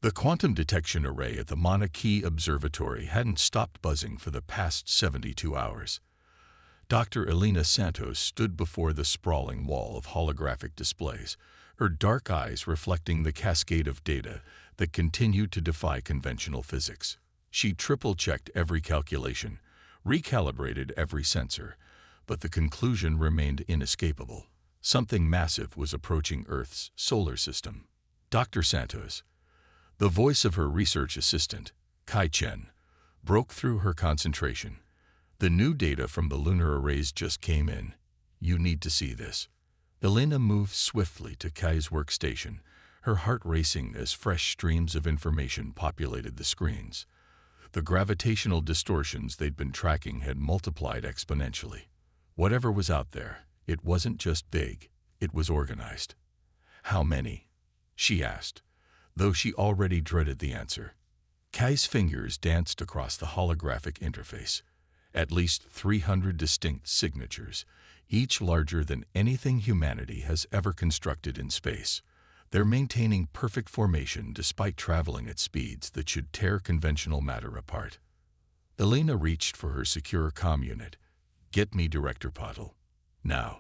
The quantum detection array at the Mauna Kea Observatory hadn't stopped buzzing for the past 72 hours. Dr. Elena Santos stood before the sprawling wall of holographic displays, her dark eyes reflecting the cascade of data that continued to defy conventional physics. She triple-checked every calculation, recalibrated every sensor, but the conclusion remained inescapable. Something massive was approaching Earth's solar system. Dr. Santos, the voice of her research assistant, Kai Chen, broke through her concentration. The new data from the lunar arrays just came in. You need to see this. Elena moved swiftly to Kai's workstation, her heart racing as fresh streams of information populated the screens. The gravitational distortions they'd been tracking had multiplied exponentially. Whatever was out there, it wasn't just big, it was organized. How many? She asked, though she already dreaded the answer. Kai's fingers danced across the holographic interface. At least 300 distinct signatures, each larger than anything humanity has ever constructed in space. They're maintaining perfect formation despite traveling at speeds that should tear conventional matter apart. Elena reached for her secure comm unit. Get me Director Patel. Now.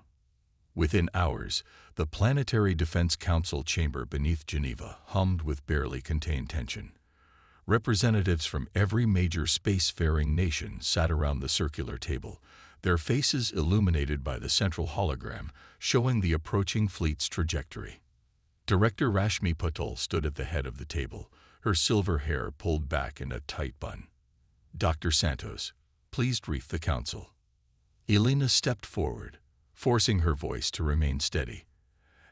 Within hours, the Planetary Defense Council chamber beneath Geneva hummed with barely contained tension. Representatives from every major spacefaring nation sat around the circular table, their faces illuminated by the central hologram showing the approaching fleet's trajectory. Director Rashmi Patel stood at the head of the table, her silver hair pulled back in a tight bun. Dr. Santos, please brief the council. Elena stepped forward, forcing her voice to remain steady.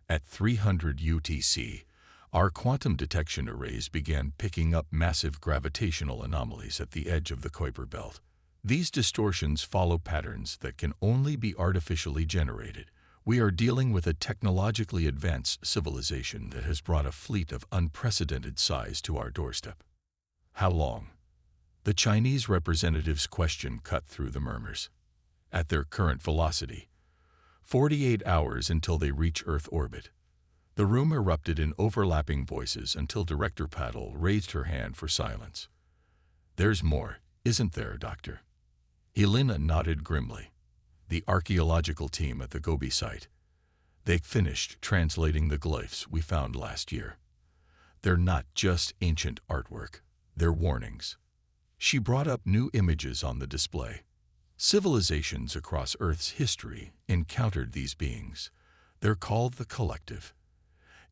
At 300 UTC, our quantum detection arrays began picking up massive gravitational anomalies at the edge of the Kuiper belt. These distortions follow patterns that can only be artificially generated. We are dealing with a technologically advanced civilization that has brought a fleet of unprecedented size to our doorstep. How long? The Chinese representative's question cut through the murmurs. At their current velocity, 48 hours until they reach Earth orbit. The room erupted in overlapping voices until Director Patel raised her hand for silence. There's more, isn't there, Doctor? Elena nodded grimly. The archaeological team at the Gobi site. They finished translating the glyphs we found last year. They're not just ancient artwork, they're warnings. She brought up new images on the display. Civilizations across Earth's history encountered these beings. They're called the Collective.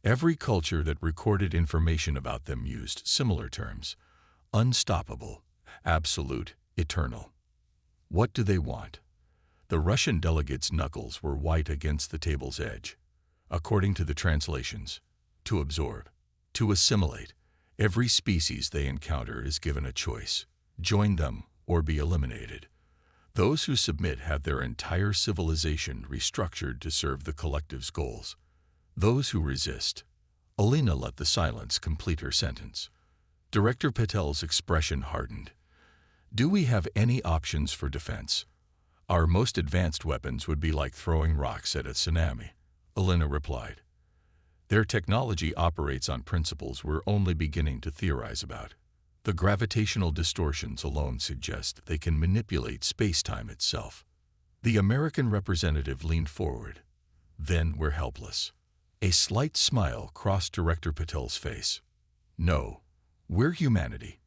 Every culture that recorded information about them used similar terms: unstoppable, absolute, eternal. What do they want? The Russian delegate's knuckles were white against the table's edge. According to the translations, to absorb, to assimilate. Every species they encounter is given a choice: join them or be eliminated. Those who submit have their entire civilization restructured to serve the Collective's goals. Those who resist. Elena let the silence complete her sentence. Director Patel's expression hardened. Do we have any options for defense? Our most advanced weapons would be like throwing rocks at a tsunami, Elena replied. Their technology operates on principles we're only beginning to theorize about. The gravitational distortions alone suggest they can manipulate space-time itself. The American representative leaned forward. Then we're helpless. A slight smile crossed Director Patel's face. No, we're humanity.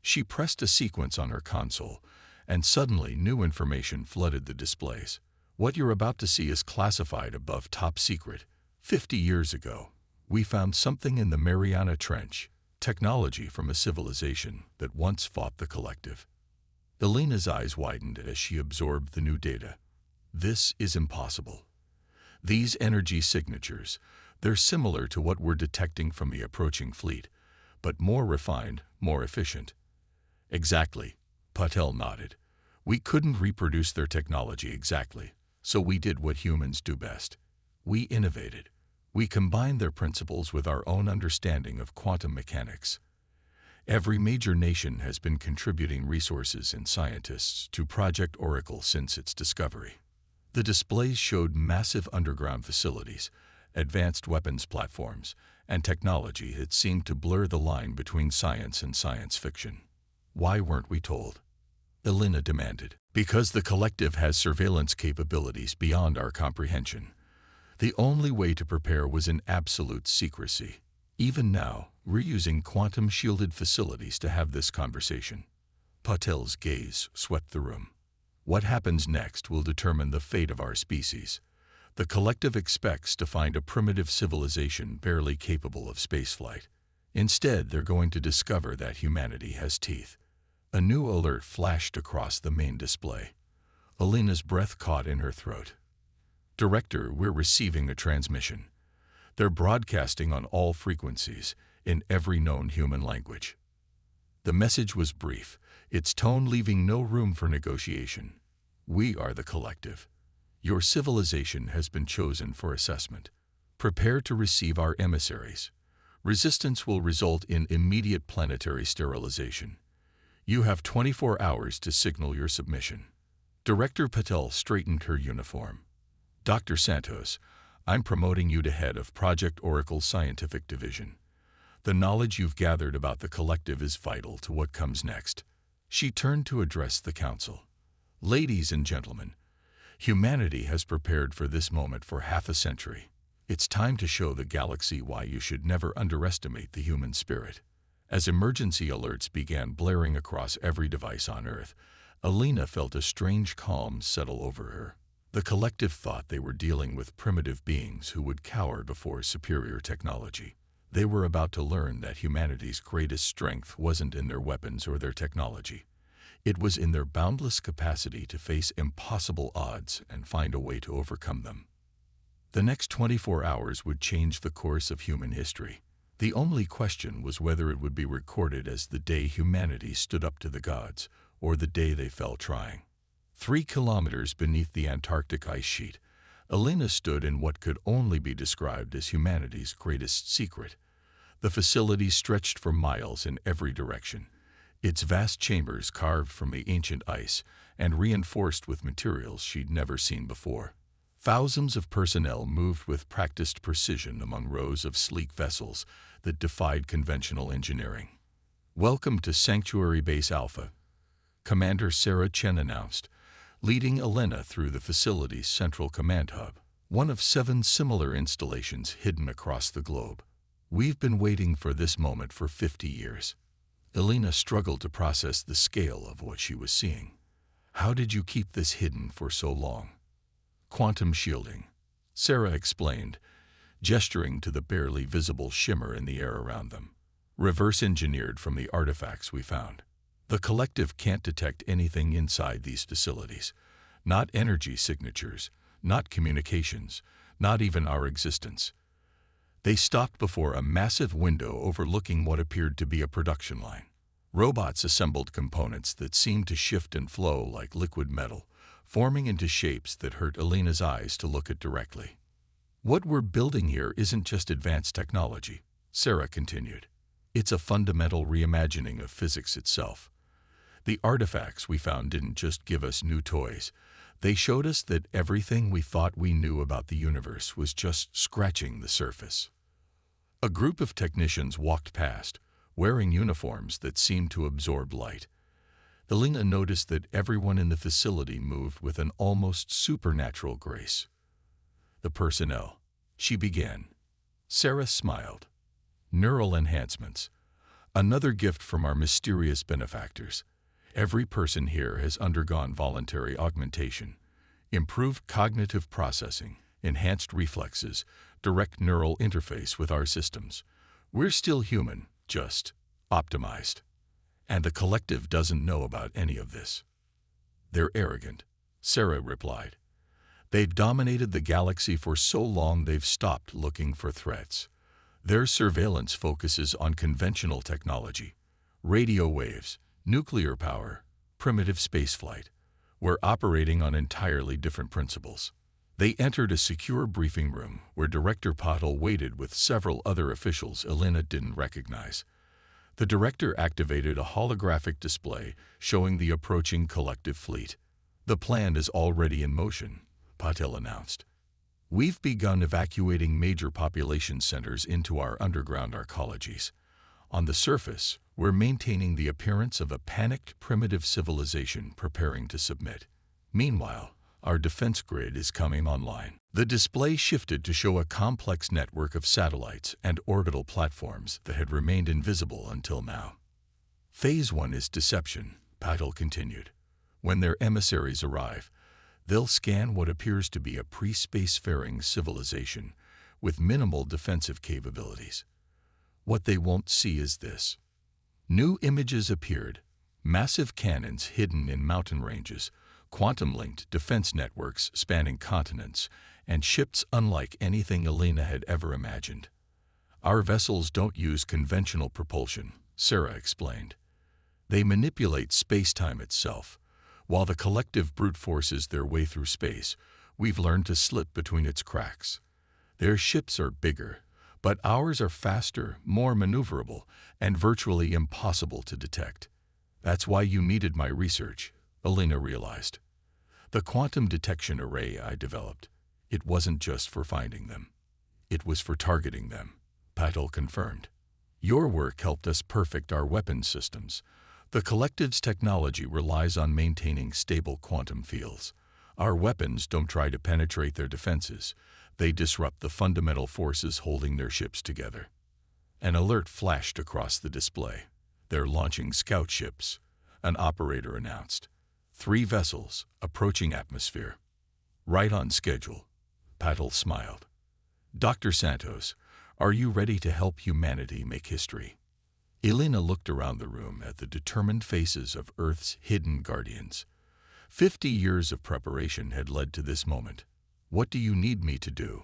She pressed a sequence on her console, and suddenly new information flooded the displays. What you're about to see is classified above top secret. 50 years ago, we found something in the Mariana Trench, technology from a civilization that once fought the Collective. Elena's eyes widened as she absorbed the new data. This is impossible. These energy signatures, they're similar to what we're detecting from the approaching fleet, but more refined, more efficient. Exactly, Patel nodded. We couldn't reproduce their technology exactly, so we did what humans do best. We innovated. We combined their principles with our own understanding of quantum mechanics. Every major nation has been contributing resources and scientists to Project Oracle since its discovery. The displays showed massive underground facilities, advanced weapons platforms, and technology that seemed to blur the line between science and science fiction. Why weren't we told? Elena demanded. Because the collective has surveillance capabilities beyond our comprehension. The only way to prepare was in absolute secrecy. Even now, we're using quantum-shielded facilities to have this conversation. Patel's gaze swept the room. What happens next will determine the fate of our species. The collective expects to find a primitive civilization barely capable of spaceflight. Instead, they're going to discover that humanity has teeth. A new alert flashed across the main display. Elena's breath caught in her throat. Director, we're receiving a transmission. They're broadcasting on all frequencies, in every known human language. The message was brief, its tone leaving no room for negotiation. We are the collective. Your civilization has been chosen for assessment. Prepare to receive our emissaries. Resistance will result in immediate planetary sterilization. You have 24 hours to signal your submission. Director Patel straightened her uniform. Dr. Santos, I'm promoting you to head of Project Oracle's Scientific Division. The knowledge you've gathered about the collective is vital to what comes next. She turned to address the council. Ladies and gentlemen, humanity has prepared for this moment for half a century. It's time to show the galaxy why you should never underestimate the human spirit. As emergency alerts began blaring across every device on Earth, Elena felt a strange calm settle over her. The collective thought they were dealing with primitive beings who would cower before superior technology. They were about to learn that humanity's greatest strength wasn't in their weapons or their technology. It was in their boundless capacity to face impossible odds and find a way to overcome them. The next 24 hours would change the course of human history. The only question was whether it would be recorded as the day humanity stood up to the gods, or the day they fell trying. 3 kilometers beneath the Antarctic ice sheet, Elena stood in what could only be described as humanity's greatest secret. The facility stretched for miles in every direction, its vast chambers carved from the ancient ice and reinforced with materials she'd never seen before. Thousands of personnel moved with practiced precision among rows of sleek vessels that defied conventional engineering. Welcome to Sanctuary Base Alpha, Commander Sarah Chen announced, leading Elena through the facility's central command hub, one of 7 similar installations hidden across the globe. We've been waiting for this moment for 50 years. Elena struggled to process the scale of what she was seeing. How did you keep this hidden for so long? Quantum shielding, Sarah explained, gesturing to the barely visible shimmer in the air around them. Reverse engineered from the artifacts we found. The collective can't detect anything inside these facilities. Not energy signatures, not communications, not even our existence. They stopped before a massive window overlooking what appeared to be a production line. Robots assembled components that seemed to shift and flow like liquid metal, forming into shapes that hurt Elena's eyes to look at directly. What we're building here isn't just advanced technology, Sarah continued. It's a fundamental reimagining of physics itself. The artifacts we found didn't just give us new toys. They showed us that everything we thought we knew about the universe was just scratching the surface. A group of technicians walked past, wearing uniforms that seemed to absorb light. Elena noticed that everyone in the facility moved with an almost supernatural grace. The personnel, she began. Sarah smiled. Neural enhancements. Another gift from our mysterious benefactors. Every person here has undergone voluntary augmentation, improved cognitive processing, enhanced reflexes, direct neural interface with our systems. We're still human, just optimized. And the collective doesn't know about any of this. They're arrogant, Sarah replied. They've dominated the galaxy for so long they've stopped looking for threats. Their surveillance focuses on conventional technology, radio waves, nuclear power, primitive spaceflight. We're operating on entirely different principles. They entered a secure briefing room where Director Patel waited with several other officials Elena didn't recognize. The director activated a holographic display showing the approaching collective fleet. The plan is already in motion, Patel announced. We've begun evacuating major population centers into our underground arcologies. On the surface, we're maintaining the appearance of a panicked primitive civilization preparing to submit. Meanwhile, our defense grid is coming online. The display shifted to show a complex network of satellites and orbital platforms that had remained invisible until now. Phase 1 is deception, Patel continued. When their emissaries arrive, they'll scan what appears to be a pre-spacefaring civilization with minimal defensive capabilities. What they won't see is this. New images appeared, massive cannons hidden in mountain ranges, quantum-linked defense networks spanning continents, and ships unlike anything Elena had ever imagined. Our vessels don't use conventional propulsion, Sarah explained. They manipulate space-time itself. While the collective brute forces their way through space, we've learned to slip between its cracks. Their ships are bigger, but ours are faster, more maneuverable, and virtually impossible to detect. That's why you needed my research, Elena realized. The quantum detection array I developed, it wasn't just for finding them. It was for targeting them, Patel confirmed. Your work helped us perfect our weapons systems. The collective's technology relies on maintaining stable quantum fields. Our weapons don't try to penetrate their defenses. They disrupt the fundamental forces holding their ships together. An alert flashed across the display. They're launching scout ships, an operator announced. 3 vessels approaching atmosphere. Right on schedule, Patel smiled. Dr. Santos, are you ready to help humanity make history? Elena looked around the room at the determined faces of Earth's hidden guardians. 50 years of preparation had led to this moment. What do you need me to do?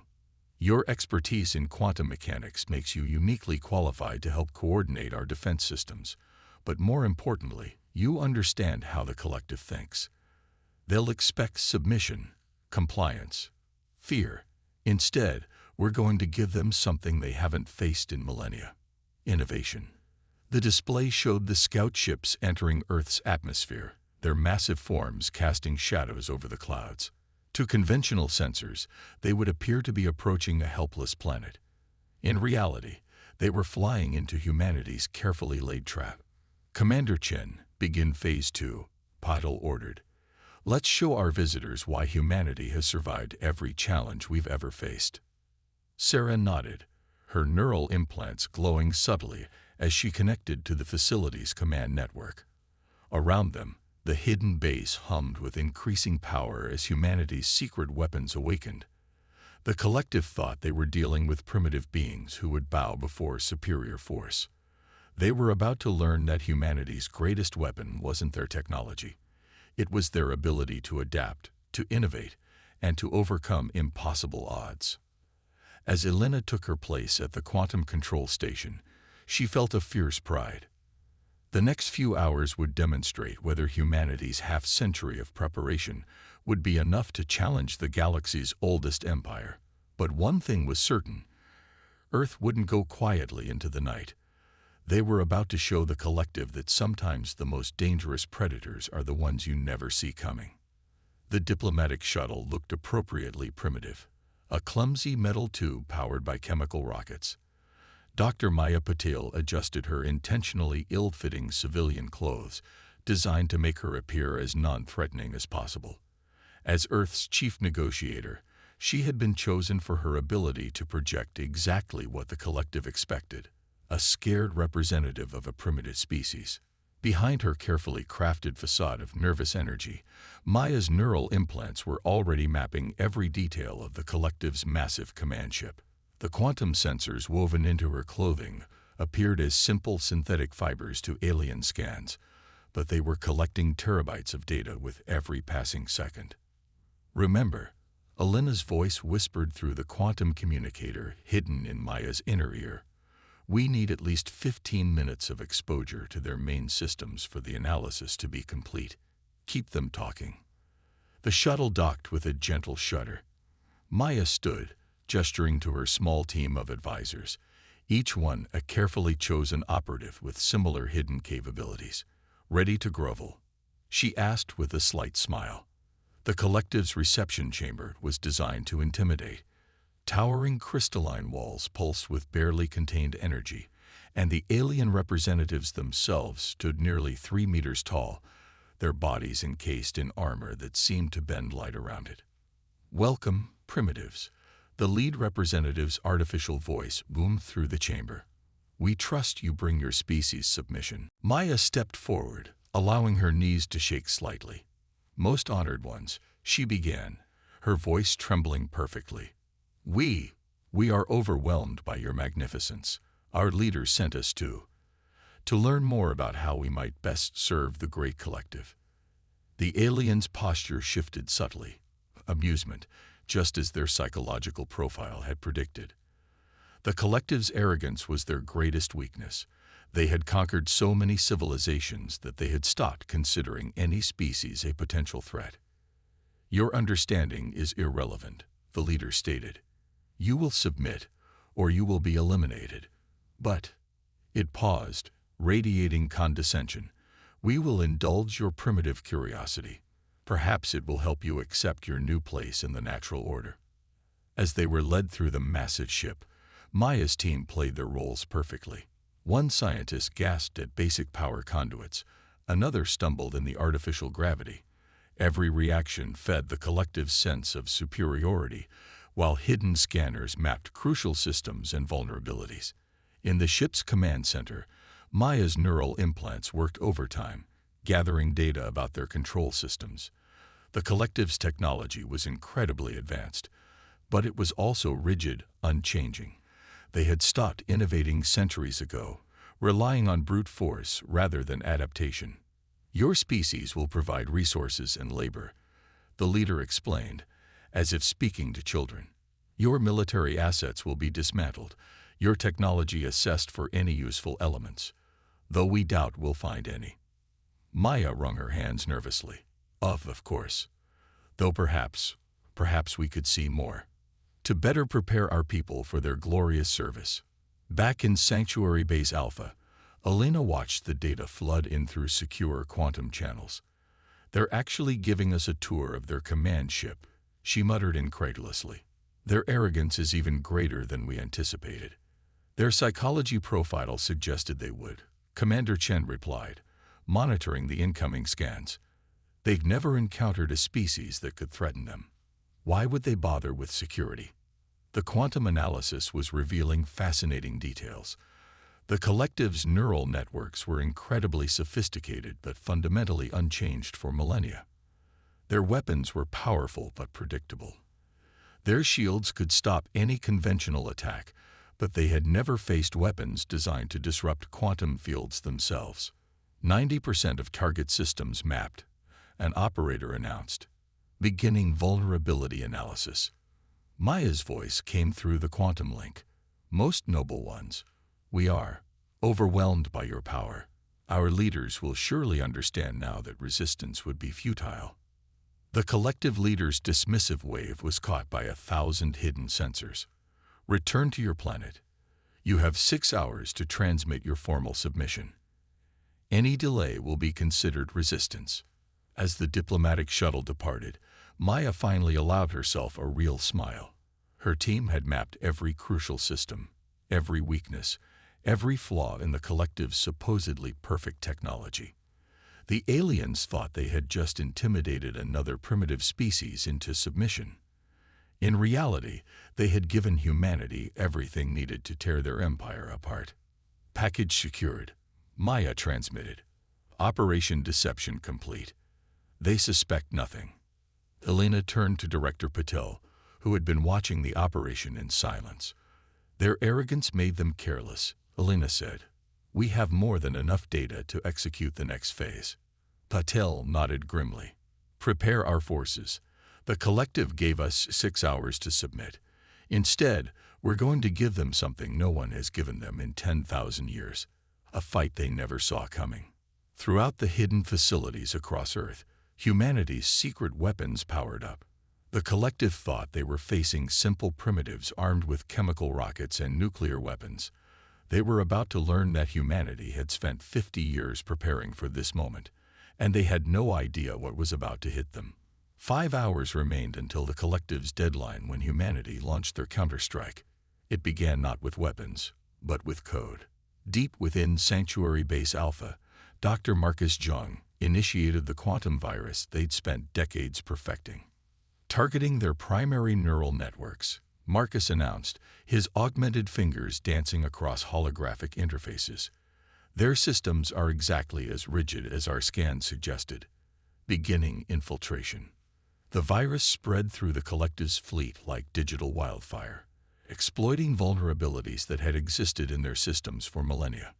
Your expertise in quantum mechanics makes you uniquely qualified to help coordinate our defense systems. But more importantly, you understand how the collective thinks. They'll expect submission, compliance, fear. Instead, we're going to give them something they haven't faced in millennia: innovation. The display showed the scout ships entering Earth's atmosphere, their massive forms casting shadows over the clouds. To conventional sensors, they would appear to be approaching a helpless planet. In reality, they were flying into humanity's carefully laid trap. Commander Chen, begin Phase 2, Patel ordered. Let's show our visitors why humanity has survived every challenge we've ever faced. Sarah nodded, her neural implants glowing subtly as she connected to the facility's command network. Around them, the hidden base hummed with increasing power as humanity's secret weapons awakened. The collective thought they were dealing with primitive beings who would bow before superior force. They were about to learn that humanity's greatest weapon wasn't their technology. It was their ability to adapt, to innovate, and to overcome impossible odds. As Elena took her place at the quantum control station, she felt a fierce pride. The next few hours would demonstrate whether humanity's half-century of preparation would be enough to challenge the galaxy's oldest empire. But one thing was certain: Earth wouldn't go quietly into the night. They were about to show the collective that sometimes the most dangerous predators are the ones you never see coming. The diplomatic shuttle looked appropriately primitive, a clumsy metal tube powered by chemical rockets. Dr. Maya Patel adjusted her intentionally ill-fitting civilian clothes, designed to make her appear as non-threatening as possible. As Earth's chief negotiator, she had been chosen for her ability to project exactly what the collective expected: a scared representative of a primitive species. Behind her carefully crafted facade of nervous energy, Maya's neural implants were already mapping every detail of the collective's massive command ship. The quantum sensors woven into her clothing appeared as simple synthetic fibers to alien scans, but they were collecting terabytes of data with every passing second. Remember, Elena's voice whispered through the quantum communicator hidden in Maya's inner ear. We need at least 15 minutes of exposure to their main systems for the analysis to be complete. Keep them talking. The shuttle docked with a gentle shudder. Maya stood, gesturing to her small team of advisors, each one a carefully chosen operative with similar hidden capabilities. Ready to grovel? She asked with a slight smile. The collective's reception chamber was designed to intimidate. Towering crystalline walls pulsed with barely contained energy, and the alien representatives themselves stood nearly 3 meters tall, their bodies encased in armor that seemed to bend light around it. "Welcome, primitives," the lead representative's artificial voice boomed through the chamber. "We trust you bring your species submission." Maya stepped forward, allowing her knees to shake slightly. "Most honored ones," she began, her voice trembling perfectly. We are overwhelmed by your magnificence. Our leaders sent us to learn more about how we might best serve the great collective." The alien's posture shifted subtly, amusement, just as their psychological profile had predicted. The collective's arrogance was their greatest weakness. They had conquered so many civilizations that they had stopped considering any species a potential threat. "Your understanding is irrelevant," the leader stated. "You will submit, or you will be eliminated. But," it paused, radiating condescension, "we will indulge your primitive curiosity. Perhaps it will help you accept your new place in the natural order." As they were led through the massive ship, Maya's team played their roles perfectly. One scientist gasped at basic power conduits, another stumbled in the artificial gravity. Every reaction fed the collective's sense of superiority, while hidden scanners mapped crucial systems and vulnerabilities. In the ship's command center, Maya's neural implants worked overtime, gathering data about their control systems. The collective's technology was incredibly advanced, but it was also rigid, unchanging. They had stopped innovating centuries ago, relying on brute force rather than adaptation. "Your species will provide resources and labor," the leader explained, as if speaking to children. "Your military assets will be dismantled, your technology assessed for any useful elements, though we doubt we'll find any." Maya wrung her hands nervously. Of course. Though perhaps we could see more. To better prepare our people for their glorious service. Back in Sanctuary Base Alpha, Elena watched the data flood in through secure quantum channels. "They're actually giving us a tour of their command ship," she muttered incredulously. "Their arrogance is even greater than we anticipated." "Their psychology profile suggested they would," Commander Chen replied, monitoring the incoming scans. "They've never encountered a species that could threaten them. Why would they bother with security?" The quantum analysis was revealing fascinating details. The collective's neural networks were incredibly sophisticated but fundamentally unchanged for millennia. Their weapons were powerful but predictable. Their shields could stop any conventional attack, but they had never faced weapons designed to disrupt quantum fields themselves. 90% of target systems mapped, an operator announced. "Beginning vulnerability analysis." Maya's voice came through the quantum link. "Most noble ones, we are overwhelmed by your power. Our leaders will surely understand now that resistance would be futile." The collective leader's dismissive wave was caught by 1,000 hidden sensors. "Return to your planet. You have 6 hours to transmit your formal submission. Any delay will be considered resistance." As the diplomatic shuttle departed, Maya finally allowed herself a real smile. Her team had mapped every crucial system, every weakness, every flaw in the collective's supposedly perfect technology. The aliens thought they had just intimidated another primitive species into submission. In reality, they had given humanity everything needed to tear their empire apart. "Package secured," Maya transmitted. "Operation Deception complete. They suspect nothing." Elena turned to Director Patel, who had been watching the operation in silence. "Their arrogance made them careless," Elena said. "We have more than enough data to execute the next phase." Patel nodded grimly. "Prepare our forces. The collective gave us 6 hours to submit. Instead, we're going to give them something no one has given them in 10,000 years. A fight they never saw coming." Throughout the hidden facilities across Earth, humanity's secret weapons powered up. The collective thought they were facing simple primitives armed with chemical rockets and nuclear weapons. They were about to learn that humanity had spent 50 years preparing for this moment, and they had no idea what was about to hit them. 5 hours remained until the collective's deadline when humanity launched their counterstrike. It began not with weapons, but with code. Deep within Sanctuary Base Alpha, Dr. Marcus Jung initiated the quantum virus they'd spent decades perfecting. Targeting their primary neural networks, Marcus announced, his augmented fingers dancing across holographic interfaces. Their systems are exactly as rigid as our scans suggested. Beginning infiltration. The virus spread through the collective's fleet like digital wildfire, exploiting vulnerabilities that had existed in their systems for millennia.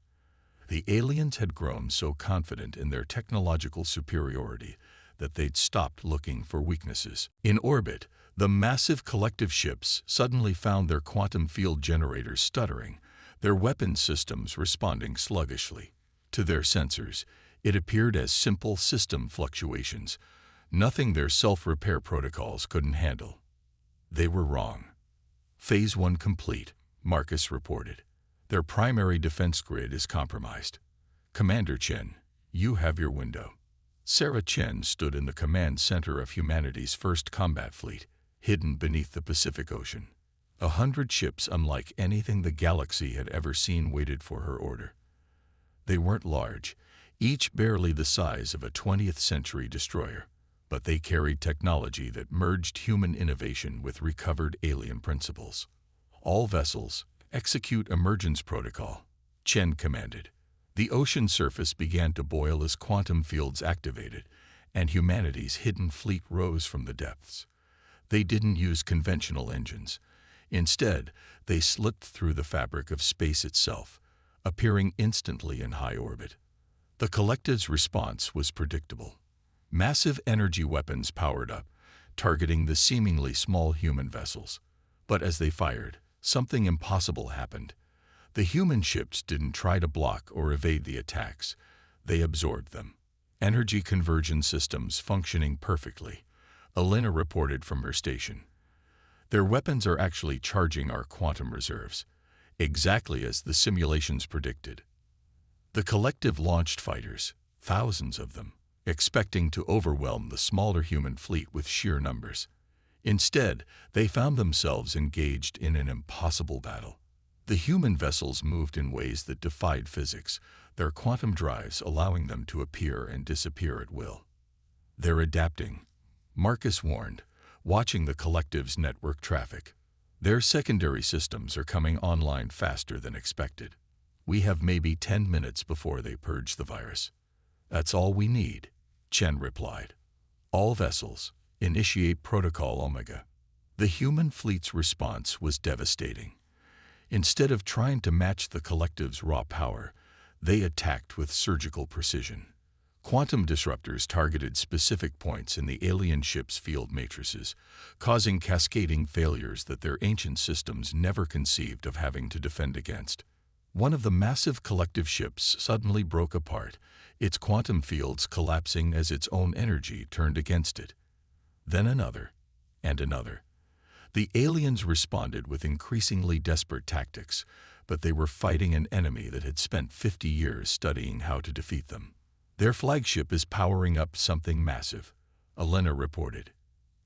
The aliens had grown so confident in their technological superiority that they'd stopped looking for weaknesses. In orbit, the massive collective ships suddenly found their quantum field generators stuttering, their weapons systems responding sluggishly. To their sensors, it appeared as simple system fluctuations, nothing their self-repair protocols couldn't handle. They were wrong. Phase 1 complete, Marcus reported. Their primary defense grid is compromised. Commander Chen, you have your window. Sarah Chen stood in the command center of humanity's first combat fleet, hidden beneath the Pacific Ocean. 100 ships unlike anything the galaxy had ever seen waited for her order. They weren't large, each barely the size of a 20th century destroyer, but they carried technology that merged human innovation with recovered alien principles. All vessels, execute emergence protocol, Chen commanded. The ocean surface began to boil as quantum fields activated, and humanity's hidden fleet rose from the depths. They didn't use conventional engines. Instead, they slipped through the fabric of space itself, appearing instantly in high orbit. The collective's response was predictable. Massive energy weapons powered up, targeting the seemingly small human vessels. But as they fired, something impossible happened. The human ships didn't try to block or evade the attacks. They absorbed them. Energy conversion systems functioning perfectly, Elena reported from her station. Their weapons are actually charging our quantum reserves, exactly as the simulations predicted. The collective launched fighters, thousands of them, expecting to overwhelm the smaller human fleet with sheer numbers. Instead, they found themselves engaged in an impossible battle. The human vessels moved in ways that defied physics, their quantum drives allowing them to appear and disappear at will. They're adapting, Marcus warned, watching the collective's network traffic. Their secondary systems are coming online faster than expected. We have maybe 10 minutes before they purge the virus. That's all we need, Chen replied. All vessels, initiate Protocol Omega. The human fleet's response was devastating. Instead of trying to match the collective's raw power, they attacked with surgical precision. Quantum disruptors targeted specific points in the alien ship's field matrices, causing cascading failures that their ancient systems never conceived of having to defend against. One of the massive collective ships suddenly broke apart, its quantum fields collapsing as its own energy turned against it. Then another, and another. The aliens responded with increasingly desperate tactics, but they were fighting an enemy that had spent 50 years studying how to defeat them. Their flagship is powering up something massive, Elena reported.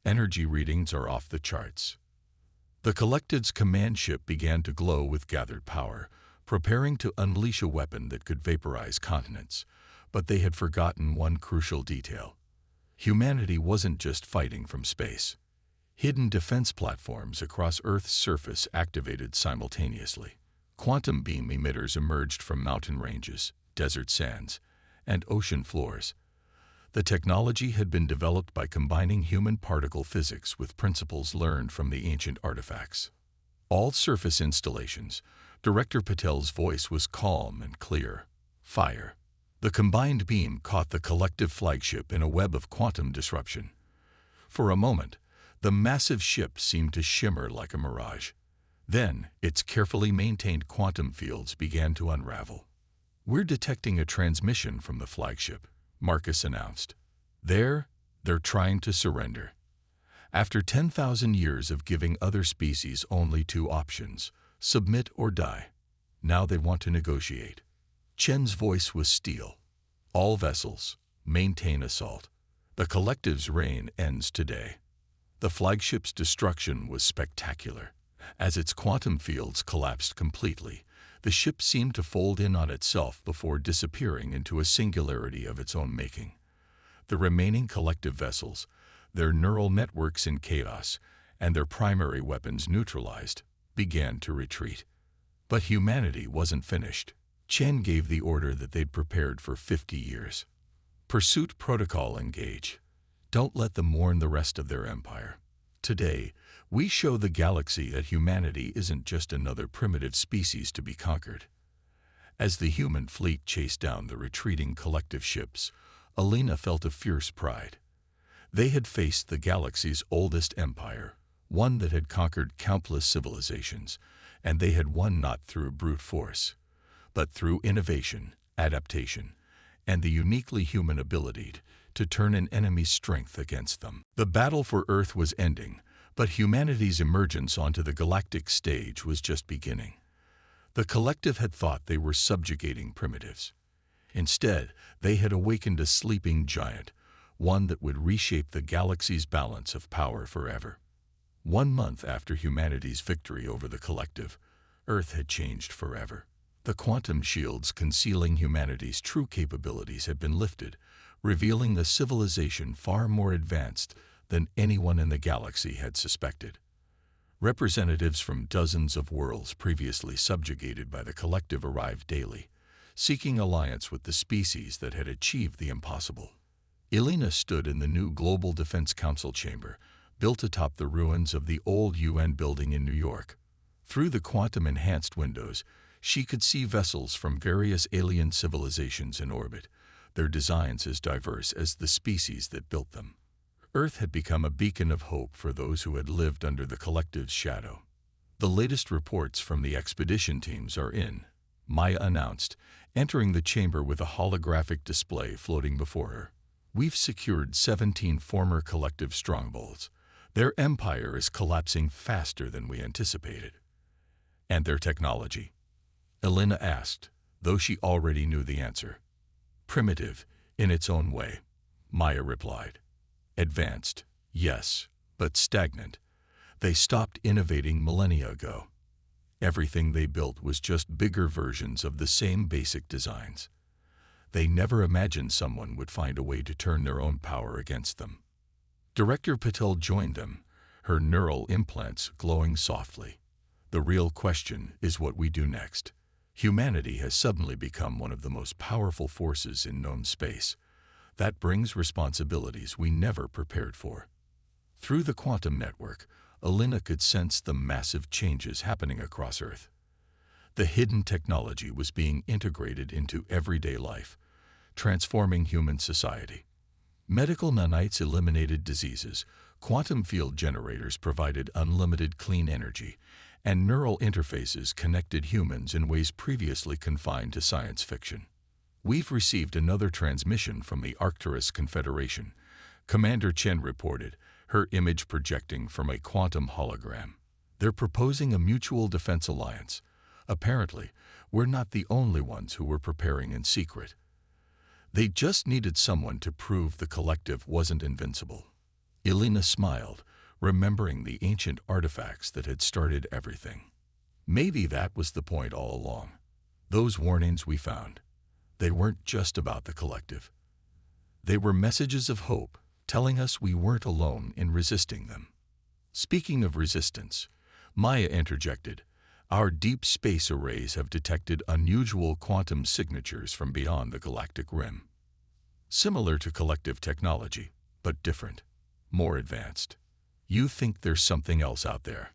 Energy readings are off the charts. The collective's command ship began to glow with gathered power, preparing to unleash a weapon that could vaporize continents. But they had forgotten one crucial detail. Humanity wasn't just fighting from space. Hidden defense platforms across Earth's surface activated simultaneously. Quantum beam emitters emerged from mountain ranges, desert sands, and ocean floors. The technology had been developed by combining human particle physics with principles learned from the ancient artifacts. All surface installations, Director Patel's voice was calm and clear. Fire. The combined beam caught the collective flagship in a web of quantum disruption. For a moment, the massive ship seemed to shimmer like a mirage. Then, its carefully maintained quantum fields began to unravel. "We're detecting a transmission from the flagship," Marcus announced. They're trying to surrender. After 10,000 years of giving other species only two options, submit or die, now they want to negotiate. Chen's voice was steel. All vessels, maintain assault. The Collective's reign ends today. The flagship's destruction was spectacular. As its quantum fields collapsed completely, the ship seemed to fold in on itself before disappearing into a singularity of its own making. The remaining Collective vessels, their neural networks in chaos, and their primary weapons neutralized, began to retreat. But humanity wasn't finished. Chen gave the order that they'd prepared for 50 years. Pursuit protocol engage. Don't let them mourn the rest of their empire. Today, we show the galaxy that humanity isn't just another primitive species to be conquered. As the human fleet chased down the retreating Collective ships, Alina felt a fierce pride. They had faced the galaxy's oldest empire, one that had conquered countless civilizations, and they had won not through brute force, but through innovation, adaptation, and the uniquely human ability to turn an enemy's strength against them. The battle for Earth was ending, but humanity's emergence onto the galactic stage was just beginning. The Collective had thought they were subjugating primitives. Instead, they had awakened a sleeping giant, one that would reshape the galaxy's balance of power forever. 1 month after humanity's victory over the Collective, Earth had changed forever. The quantum shields concealing humanity's true capabilities had been lifted, revealing a civilization far more advanced than anyone in the galaxy had suspected. Representatives from dozens of worlds previously subjugated by the Collective arrived daily, seeking alliance with the species that had achieved the impossible. Alina stood in the new Global Defense Council chamber, built atop the ruins of the old UN building in New York. Through the quantum-enhanced windows, she could see vessels from various alien civilizations in orbit, their designs as diverse as the species that built them. Earth had become a beacon of hope for those who had lived under the Collective's shadow. The latest reports from the expedition teams are in, Maya announced, entering the chamber with a holographic display floating before her. We've secured 17 former Collective strongholds. Their empire is collapsing faster than we anticipated. And their technology? Alina asked, though she already knew the answer. Primitive, in its own way, Maya replied. Advanced, yes, but stagnant. They stopped innovating millennia ago. Everything they built was just bigger versions of the same basic designs. They never imagined someone would find a way to turn their own power against them. Director Patel joined them, her neural implants glowing softly. The real question is what we do next. Humanity has suddenly become one of the most powerful forces in known space. That brings responsibilities we never prepared for. Through the quantum network, Alina could sense the massive changes happening across Earth. The hidden technology was being integrated into everyday life, transforming human society. Medical nanites eliminated diseases, quantum field generators provided unlimited clean energy, and neural interfaces connected humans in ways previously confined to science fiction. We've received another transmission from the Arcturus Confederation, Commander Chen reported, her image projecting from a quantum hologram. They're proposing a mutual defense alliance. Apparently, we're not the only ones who were preparing in secret. They just needed someone to prove the Collective wasn't invincible. Alina smiled, remembering the ancient artifacts that had started everything. Maybe that was the point all along. Those warnings we found, they weren't just about the Collective. They were messages of hope, telling us we weren't alone in resisting them. Speaking of resistance, Maya interjected, our deep space arrays have detected unusual quantum signatures from beyond the galactic rim. Similar to Collective technology, but different, more advanced. You think there's something else out there?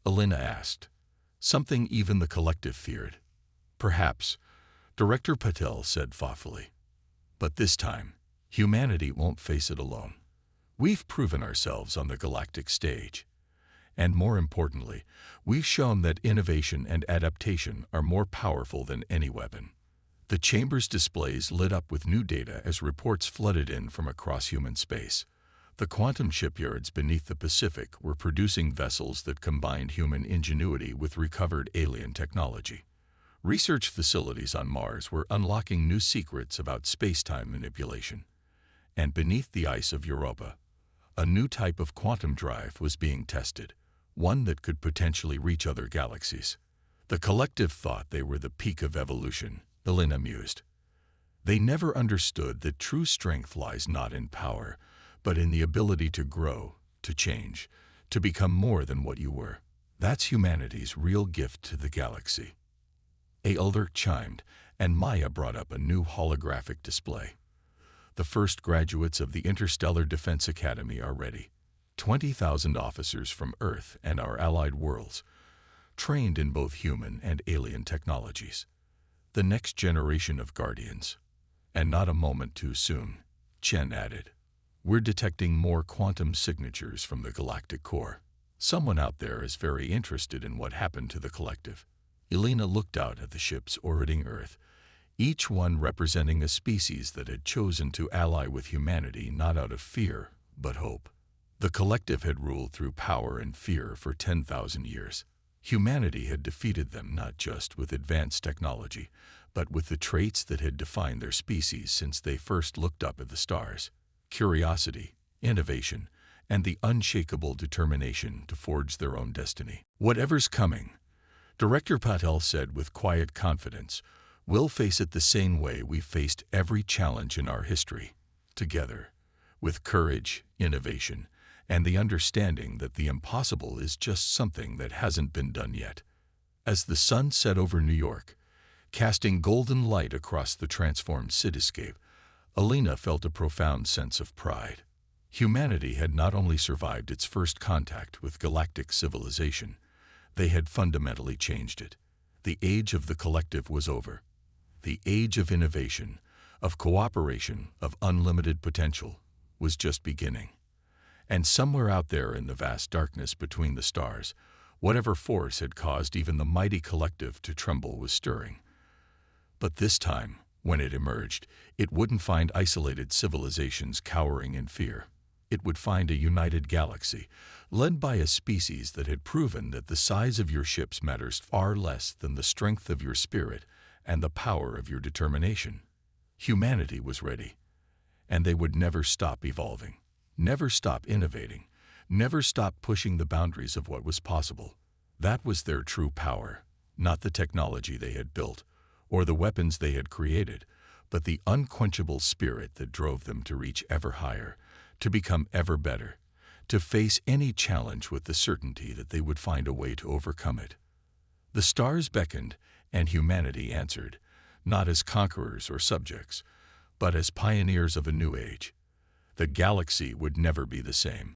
Alina asked. Something even the Collective feared. Perhaps, Director Patel said thoughtfully. But this time, humanity won't face it alone. We've proven ourselves on the galactic stage. And more importantly, we've shown that innovation and adaptation are more powerful than any weapon. The chamber's displays lit up with new data as reports flooded in from across human space. The quantum shipyards beneath the Pacific were producing vessels that combined human ingenuity with recovered alien technology. Research facilities on Mars were unlocking new secrets about space-time manipulation. And beneath the ice of Europa, a new type of quantum drive was being tested, one that could potentially reach other galaxies. The collective thought they were the peak of evolution, Elena mused. They never understood that true strength lies not in power, but in the ability to grow, to change, to become more than what you were. That's humanity's real gift to the galaxy. A alert chimed, and Maya brought up a new holographic display. The first graduates of the Interstellar Defense Academy are ready. 20,000 officers from Earth and our allied worlds, trained in both human and alien technologies. The next generation of Guardians. And not a moment too soon, Chen added. We're detecting more quantum signatures from the galactic core. Someone out there is very interested in what happened to the collective. Elena looked out at the ships orbiting Earth, each one representing a species that had chosen to ally with humanity not out of fear, but hope. The collective had ruled through power and fear for 10,000 years. Humanity had defeated them not just with advanced technology, but with the traits that had defined their species since they first looked up at the stars: curiosity, innovation, and the unshakable determination to forge their own destiny. Whatever's coming, Director Patel said with quiet confidence, we'll face it the same way we've faced every challenge in our history, together, with courage, innovation, and the understanding that the impossible is just something that hasn't been done yet. As the sun set over New York, casting golden light across the transformed cityscape, Elena felt a profound sense of pride. Humanity had not only survived its first contact with galactic civilization, they had fundamentally changed it. The age of the collective was over. The age of innovation, of cooperation, of unlimited potential, was just beginning. And somewhere out there in the vast darkness between the stars, whatever force had caused even the mighty collective to tremble was stirring. But this time, when it emerged, it wouldn't find isolated civilizations cowering in fear. It would find a united galaxy, led by a species that had proven that the size of your ships matters far less than the strength of your spirit and the power of your determination. Humanity was ready, and they would never stop evolving, never stop innovating, never stop pushing the boundaries of what was possible. That was their true power, not the technology they had built or the weapons they had created, but the unquenchable spirit that drove them to reach ever higher, to become ever better, to face any challenge with the certainty that they would find a way to overcome it. The stars beckoned, and humanity answered, not as conquerors or subjects, but as pioneers of a new age. The galaxy would never be the same.